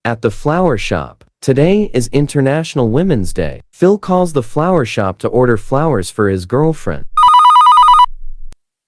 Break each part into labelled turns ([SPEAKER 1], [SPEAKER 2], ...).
[SPEAKER 1] At the flower shop. Today is International Women's Day. Phil calls the flower shop to order flowers for his girlfriend.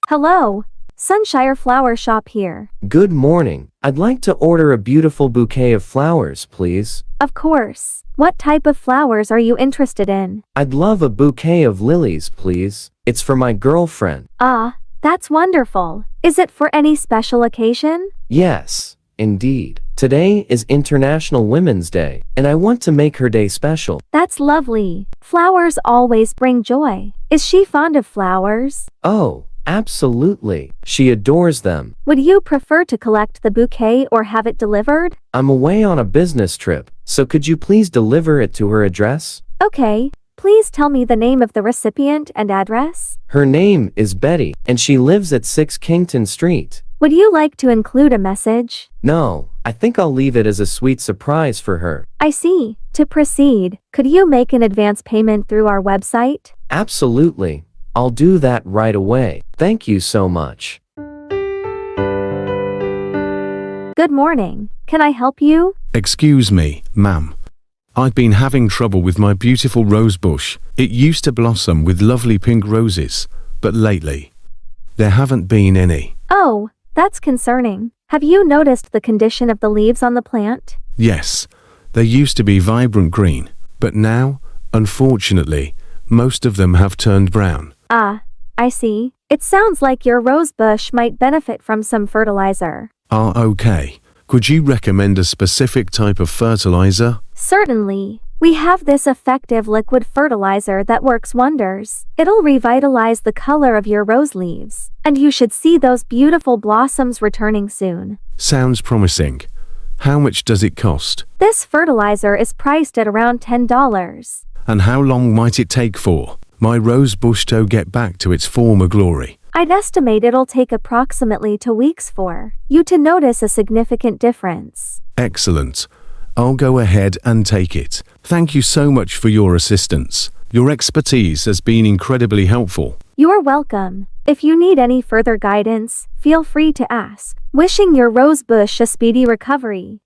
[SPEAKER 2] Hello, Sunshire Flower Shop here.
[SPEAKER 1] Good morning. I'd like to order a beautiful bouquet of flowers, please.
[SPEAKER 2] Of course. What type of flowers are you interested in?
[SPEAKER 1] I'd love a bouquet of lilies, please. It's for my girlfriend.
[SPEAKER 2] Ah, that's wonderful. Is it for any special occasion?
[SPEAKER 1] Yes, indeed. Today is International Women's Day, and I want to make her day special.
[SPEAKER 2] That's lovely. Flowers always bring joy. Is she fond of flowers?
[SPEAKER 1] Oh, absolutely. She adores them.
[SPEAKER 2] Would you prefer to collect the bouquet or have it delivered?
[SPEAKER 1] I'm away on a business trip, so could you please deliver it to her address?
[SPEAKER 2] Okay. Please tell me the name of the recipient and address.
[SPEAKER 1] Her name is Betty, and she lives at 6 Kington Street.
[SPEAKER 2] Would you like to include a message?
[SPEAKER 1] No, I think I'll leave it as a sweet surprise for her.
[SPEAKER 2] I see. To proceed, could you make an advance payment through our website?
[SPEAKER 1] Absolutely. I'll do that right away. Thank you so much.
[SPEAKER 2] Good morning. Can I help you?
[SPEAKER 3] Excuse me, ma'am. I've been having trouble with my beautiful rose bush. It used to blossom with lovely pink roses, but lately, there haven't been any.
[SPEAKER 2] Oh, that's concerning. Have you noticed the condition of the leaves on the plant?
[SPEAKER 3] Yes, they used to be vibrant green, but now, unfortunately, most of them have turned brown.
[SPEAKER 2] Ah, I see. It sounds like your rose bush might benefit from some fertilizer.
[SPEAKER 3] Okay. Could you recommend a specific type of fertilizer?
[SPEAKER 2] Certainly. We have this effective liquid fertilizer that works wonders. It'll revitalize the color of your rose leaves, and you should see those beautiful blossoms returning soon.
[SPEAKER 3] Sounds promising. How much does it cost?
[SPEAKER 2] This fertilizer is priced at around $10.
[SPEAKER 3] And how long might it take for my rose bush to get back to its former glory?
[SPEAKER 2] I'd estimate it'll take approximately 2 weeks for you to notice a significant difference.
[SPEAKER 3] Excellent. I'll go ahead and take it. Thank you so much for your assistance. Your expertise has been incredibly helpful.
[SPEAKER 2] You're welcome. If you need any further guidance, feel free to ask. Wishing your rose bush a speedy recovery.